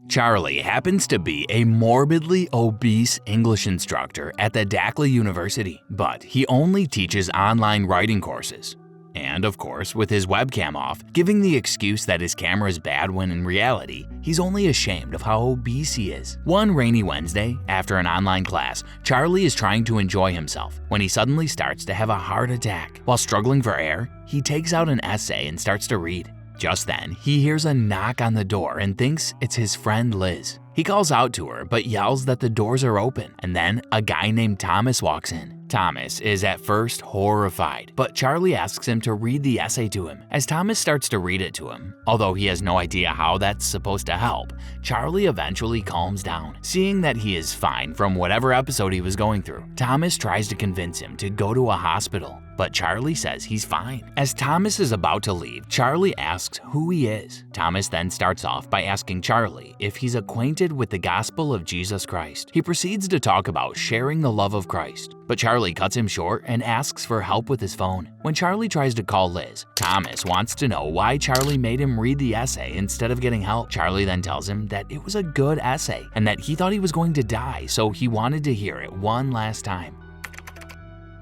Charlie happens to be a morbidly obese English instructor at the Dacley University, but he only teaches online writing courses. And of course, with his webcam off, giving the excuse that his camera is bad when in reality, he's only ashamed of how obese he is. One rainy Wednesday, after an online class, Charlie is trying to enjoy himself when he suddenly starts to have a heart attack. While struggling for air, he takes out an essay and starts to read. Just then, he hears a knock on the door and thinks it's his friend Liz. He calls out to her but yells that the doors are open, and then a guy named Thomas walks in. Thomas is at first horrified, but Charlie asks him to read the essay to him. As Thomas starts to read it to him, although he has no idea how that's supposed to help, Charlie eventually calms down. Seeing that he is fine from whatever episode he was going through, Thomas tries to convince him to go to a hospital, but Charlie says he's fine. As Thomas is about to leave, Charlie asks who he is. Thomas then starts off by asking Charlie if he's acquainted with the gospel of Jesus Christ. He proceeds to talk about sharing the love of Christ, but Charlie cuts him short and asks for help with his phone. When Charlie tries to call Liz, Thomas wants to know why Charlie made him read the essay instead of getting help. Charlie then tells him that it was a good essay and that he thought he was going to die, so he wanted to hear it one last time.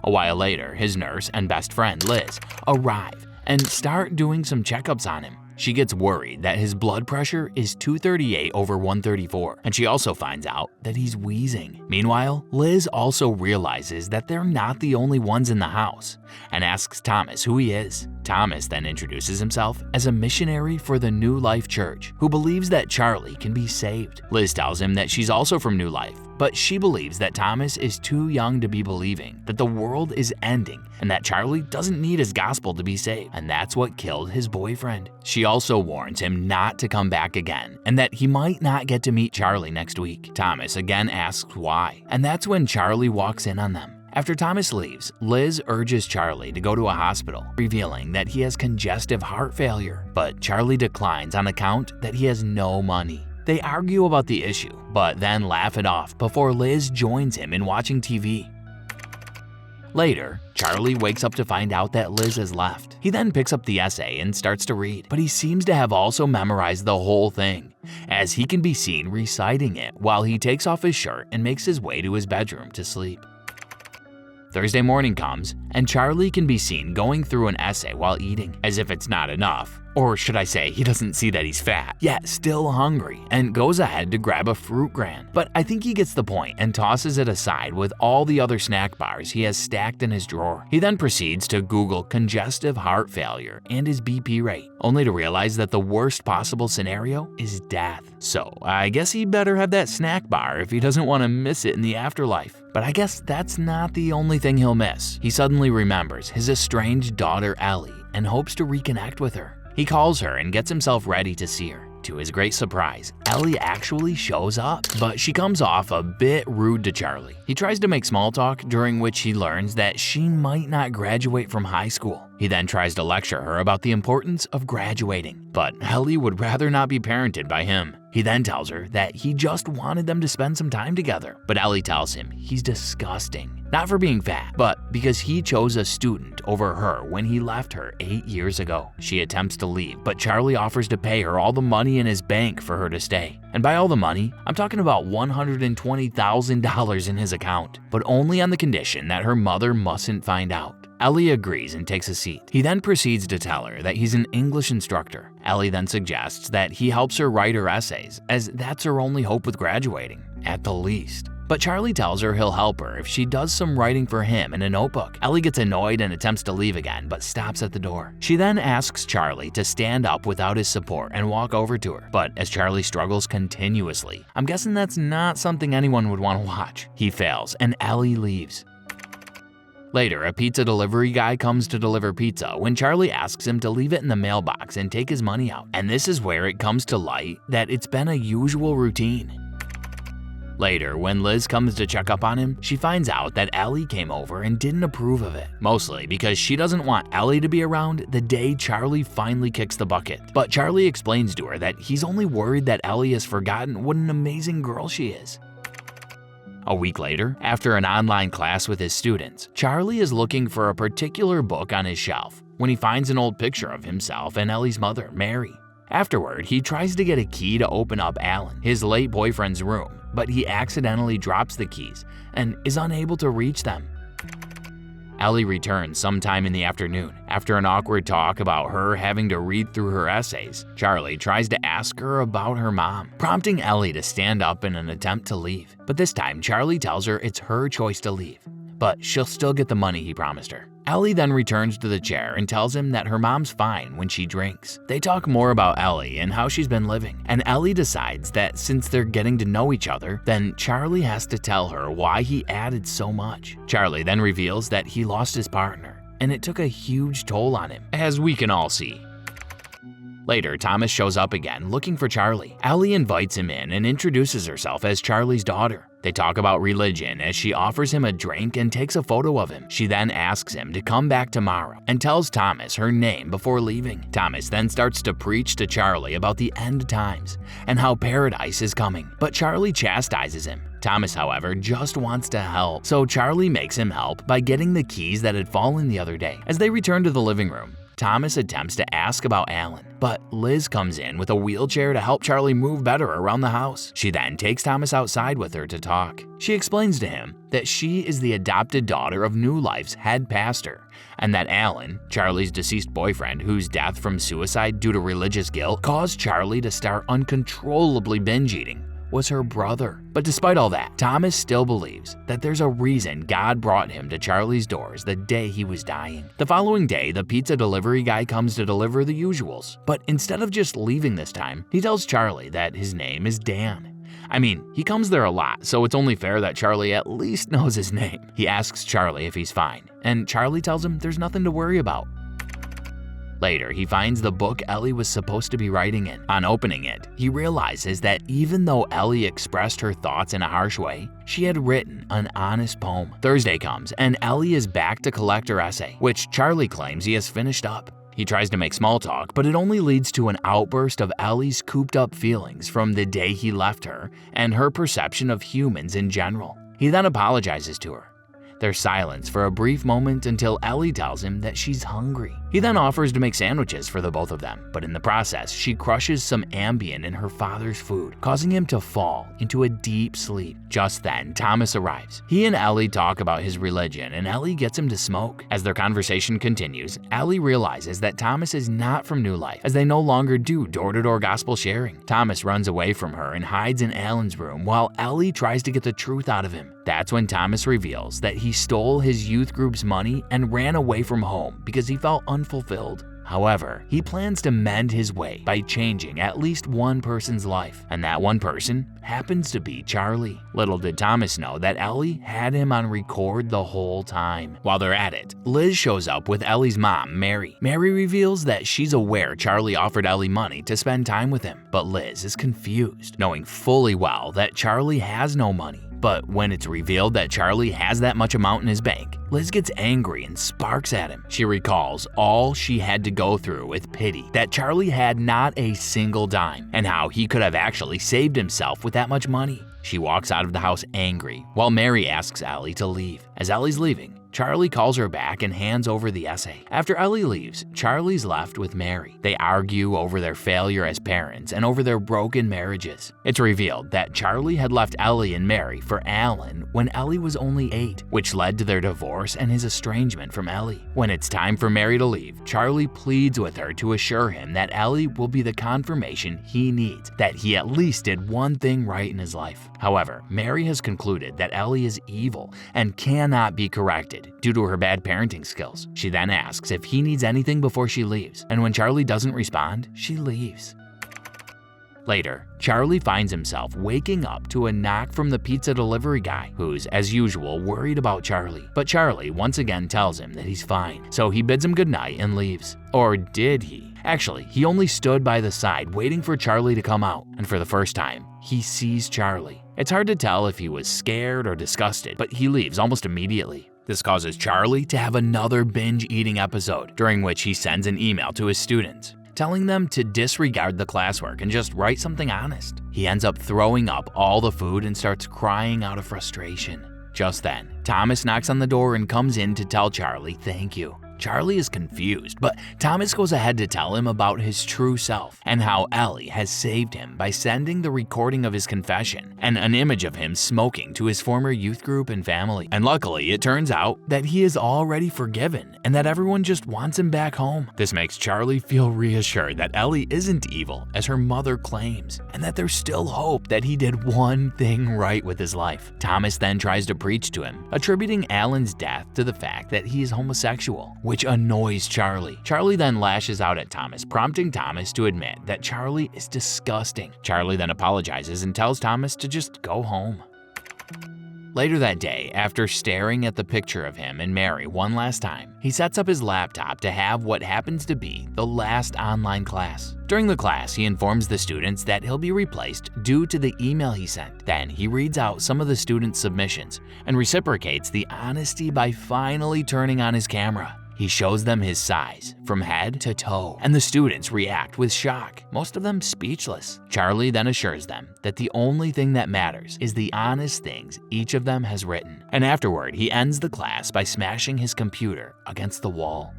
A while later, his nurse and best friend Liz arrive and start doing some checkups on him. She gets worried that his blood pressure is 238/134, and she also finds out that he's wheezing. Meanwhile, Liz also realizes that they're not the only ones in the house and asks Thomas who he is. Thomas then introduces himself as a missionary for the New Life Church who believes that Charlie can be saved. Liz tells him that she's also from New Life, but she believes that Thomas is too young to be believing that the world is ending and that Charlie doesn't need his gospel to be saved, and that's what killed his boyfriend. She also warns him not to come back again and that he might not get to meet Charlie next week. Thomas again asks why, and that's when Charlie walks in on them. After Thomas leaves, Liz urges Charlie to go to a hospital, revealing that he has congestive heart failure, but Charlie declines on account that he has no money. They argue about the issue, but then laugh it off before Liz joins him in watching TV. Later, Charlie wakes up to find out that Liz has left. He then picks up the essay and starts to read, but he seems to have also memorized the whole thing, as he can be seen reciting it while he takes off his shirt and makes his way to his bedroom to sleep. Thursday morning comes, and Charlie can be seen going through an essay while eating, as if it's not enough. Or should I say, he doesn't see that he's fat, yet still hungry, and goes ahead to grab a fruit gran. But I think he gets the point and tosses it aside with all the other snack bars he has stacked in his drawer. He then proceeds to Google congestive heart failure and his BP rate, only to realize that the worst possible scenario is death. So I guess he better have that snack bar if he doesn't want to miss it in the afterlife. But I guess that's not the only thing he'll miss. He suddenly remembers his estranged daughter Ellie and hopes to reconnect with her. He calls her and gets himself ready to see her. To his great surprise, Ellie actually shows up, but she comes off a bit rude to Charlie. He tries to make small talk, during which he learns that she might not graduate from high school. He then tries to lecture her about the importance of graduating, but Ellie would rather not be parented by him. He then tells her that he just wanted them to spend some time together, but Ellie tells him he's disgusting. Not for being fat, but because he chose a student over her when he left her 8 years ago. She attempts to leave, but Charlie offers to pay her all the money in his bank for her to stay. And by all the money, I'm talking about $120,000 in his account, but only on the condition that her mother mustn't find out. Ellie agrees and takes a seat. He then proceeds to tell her that he's an English instructor. Ellie then suggests that he helps her write her essays, as that's her only hope with graduating, at the least. But Charlie tells her he'll help her if she does some writing for him in a notebook. Ellie gets annoyed and attempts to leave again, but stops at the door. She then asks Charlie to stand up without his support and walk over to her. But as Charlie struggles continuously, I'm guessing that's not something anyone would want to watch. He fails, and Ellie leaves. Later, a pizza delivery guy comes to deliver pizza when Charlie asks him to leave it in the mailbox and take his money out. And this is where it comes to light that it's been a usual routine. Later, when Liz comes to check up on him, she finds out that Ellie came over and didn't approve of it, mostly because she doesn't want Ellie to be around the day Charlie finally kicks the bucket. But Charlie explains to her that he's only worried that Ellie has forgotten what an amazing girl she is. A week later, after an online class with his students, Charlie is looking for a particular book on his shelf when he finds an old picture of himself and Ellie's mother, Mary. Afterward, he tries to get a key to open up Alan, his late boyfriend's room, but he accidentally drops the keys and is unable to reach them. Ellie returns sometime in the afternoon. After an awkward talk about her having to read through her essays, Charlie tries to ask her about her mom, prompting Ellie to stand up in an attempt to leave. But this time, Charlie tells her it's her choice to leave, but she'll still get the money he promised her. Ellie then returns to the chair and tells him that her mom's fine when she drinks. They talk more about Ellie and how she's been living, and Ellie decides that since they're getting to know each other, then Charlie has to tell her why he added so much. Charlie then reveals that he lost his partner, and it took a huge toll on him, as we can all see. Later, Thomas shows up again looking for Charlie. Ellie invites him in and introduces herself as Charlie's daughter. They talk about religion as she offers him a drink and takes a photo of him. She then asks him to come back tomorrow and tells Thomas her name before leaving. Thomas then starts to preach to Charlie about the end times and how paradise is coming, but Charlie chastises him. Thomas, however, just wants to help, so Charlie makes him help by getting the keys that had fallen the other day. As they return to the living room, Thomas attempts to ask about Alan, but Liz comes in with a wheelchair to help Charlie move better around the house. She then takes Thomas outside with her to talk. She explains to him that she is the adopted daughter of New Life's head pastor, and that Alan, Charlie's deceased boyfriend, whose death from suicide due to religious guilt caused Charlie to start uncontrollably binge eating, was her brother. But despite all that, Thomas still believes that there's a reason God brought him to Charlie's doors the day he was dying. The following day, the pizza delivery guy comes to deliver the usuals, but instead of just leaving this time, he tells Charlie that his name is Dan. I mean, he comes there a lot, so it's only fair that Charlie at least knows his name. He asks Charlie if he's fine, and Charlie tells him there's nothing to worry about. Later, he finds the book Ellie was supposed to be writing in. On opening it, he realizes that even though Ellie expressed her thoughts in a harsh way, she had written an honest poem. Thursday comes, and Ellie is back to collect her essay, which Charlie claims he has finished up. He tries to make small talk, but it only leads to an outburst of Ellie's cooped-up feelings from the day he left her and her perception of humans in general. He then apologizes to her. There's silence for a brief moment until Ellie tells him that she's hungry. He then offers to make sandwiches for the both of them, but in the process, she crushes some Ambien in her father's food, causing him to fall into a deep sleep. Just then, Thomas arrives. He and Ellie talk about his religion, and Ellie gets him to smoke. As their conversation continues, Ellie realizes that Thomas is not from New Life, as they no longer do door-to-door gospel sharing. Thomas runs away from her and hides in Alan's room while Ellie tries to get the truth out of him. That's when Thomas reveals that he stole his youth group's money and ran away from home because he felt unfulfilled. However, he plans to mend his way by changing at least one person's life, and that one person happens to be Charlie. Little did Thomas know that Ellie had him on record the whole time. While they're at it, Liz shows up with Ellie's mom, Mary. Mary reveals that she's aware Charlie offered Ellie money to spend time with him, but Liz is confused, knowing fully well that Charlie has no money. But when it's revealed that Charlie has that much amount in his bank, Liz gets angry and sparks at him. She recalls all she had to go through with pity, that Charlie had not a single dime, and how he could have actually saved himself with that much money. She walks out of the house angry, while Mary asks Ellie to leave. As Ellie's leaving, Charlie calls her back and hands over the essay. After Ellie leaves, Charlie's left with Mary. They argue over their failure as parents and over their broken marriages. It's revealed that Charlie had left Ellie and Mary for Alan when Ellie was only 8, which led to their divorce and his estrangement from Ellie. When it's time for Mary to leave, Charlie pleads with her to assure him that Ellie will be the confirmation he needs, that he at least did one thing right in his life. However, Mary has concluded that Ellie is evil and cannot be corrected due to her bad parenting skills. She then asks if he needs anything before she leaves, and when Charlie doesn't respond, she leaves. Later, Charlie finds himself waking up to a knock from the pizza delivery guy, who's, as usual, worried about Charlie. But Charlie once again tells him that he's fine, so he bids him goodnight and leaves. Or did he? Actually, he only stood by the side waiting for Charlie to come out, and for the first time, he sees Charlie. It's hard to tell if he was scared or disgusted, but he leaves almost immediately. This causes Charlie to have another binge-eating episode, during which he sends an email to his students, telling them to disregard the classwork and just write something honest. He ends up throwing up all the food and starts crying out of frustration. Just then, Thomas knocks on the door and comes in to tell Charlie thank you. Charlie is confused, but Thomas goes ahead to tell him about his true self and how Ellie has saved him by sending the recording of his confession and an image of him smoking to his former youth group and family. And luckily, it turns out that he is already forgiven and that everyone just wants him back home. This makes Charlie feel reassured that Ellie isn't evil, as her mother claims, and that there's still hope that he did one thing right with his life. Thomas then tries to preach to him, attributing Alan's death to the fact that he is homosexual, which annoys Charlie. Charlie then lashes out at Thomas, prompting Thomas to admit that Charlie is disgusting. Charlie then apologizes and tells Thomas to just go home. Later that day, after staring at the picture of him and Mary one last time, he sets up his laptop to have what happens to be the last online class. During the class, he informs the students that he'll be replaced due to the email he sent. Then he reads out some of the students' submissions and reciprocates the honesty by finally turning on his camera. He shows them his size, from head to toe, and the students react with shock, most of them speechless. Charlie then assures them that the only thing that matters is the honest things each of them has written. And afterward, he ends the class by smashing his computer against the wall.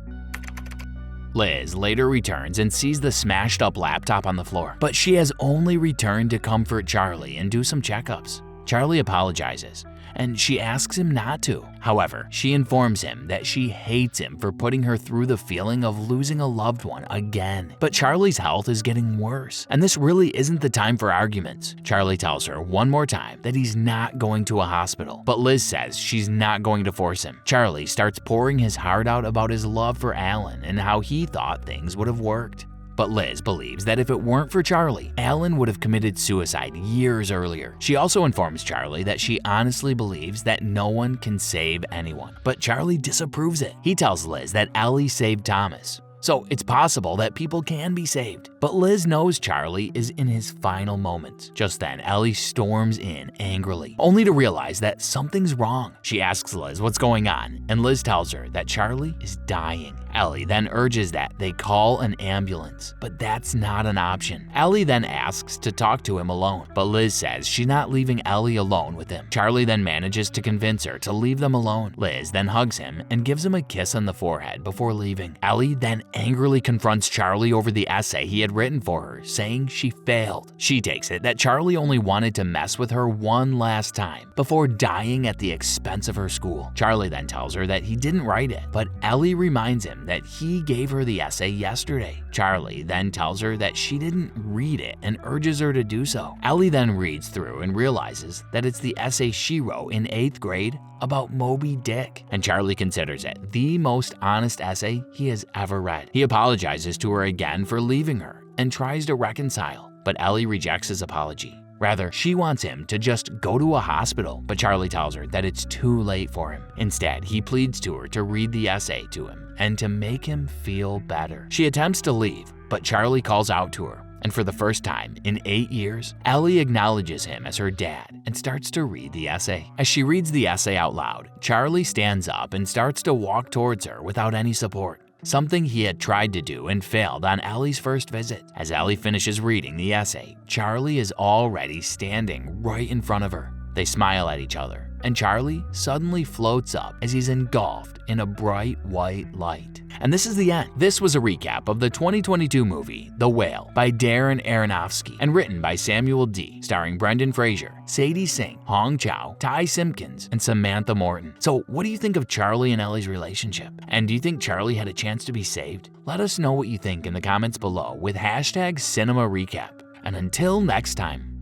Liz later returns and sees the smashed up laptop on the floor, but she has only returned to comfort Charlie and do some checkups. Charlie apologizes, and she asks him not to. However, she informs him that she hates him for putting her through the feeling of losing a loved one again. But Charlie's health is getting worse, and this really isn't the time for arguments. Charlie tells her one more time that he's not going to a hospital, but Liz says she's not going to force him. Charlie starts pouring his heart out about his love for Alan and how he thought things would have worked. But Liz believes that if it weren't for Charlie, Alan would have committed suicide years earlier. She also informs Charlie that she honestly believes that no one can save anyone, but Charlie disapproves it. He tells Liz that Ellie saved Thomas, so it's possible that people can be saved. But Liz knows Charlie is in his final moments. Just then, Ellie storms in angrily, only to realize that something's wrong. She asks Liz what's going on, and Liz tells her that Charlie is dying. Ellie then urges that they call an ambulance, but that's not an option. Ellie then asks to talk to him alone, but Liz says she's not leaving Ellie alone with him. Charlie then manages to convince her to leave them alone. Liz then hugs him and gives him a kiss on the forehead before leaving. Ellie then angrily confronts Charlie over the essay he had written for her, saying she failed. She takes it that Charlie only wanted to mess with her one last time before dying at the expense of her school. Charlie then tells her that he didn't write it, but Ellie reminds him that he gave her the essay yesterday. Charlie then tells her that she didn't read it and urges her to do so. Ellie then reads through and realizes that it's the essay she wrote in 8th grade about Moby Dick, and Charlie considers it the most honest essay he has ever read. He apologizes to her again for leaving her and tries to reconcile, but Ellie rejects his apology. Rather, she wants him to just go to a hospital, but Charlie tells her that it's too late for him. Instead, he pleads to her to read the essay to him and to make him feel better. She attempts to leave, but Charlie calls out to her, and for the first time in 8 years, Ellie acknowledges him as her dad and starts to read the essay. As she reads the essay out loud, Charlie stands up and starts to walk towards her without any support, something he had tried to do and failed on Ellie's first visit. As Ellie finishes reading the essay, Charlie is already standing right in front of her. They smile at each other, and Charlie suddenly floats up as he's engulfed in a bright white light. And this is the end. This was a recap of the 2022 movie The Whale by Darren Aronofsky and written by Samuel D., starring Brendan Fraser, Sadie Singh, Hong Chow, Ty Simpkins, and Samantha Morton. So what do you think of Charlie and Ellie's relationship? And do you think Charlie had a chance to be saved? Let us know what you think in the comments below with #CinemaRecap. And until next time.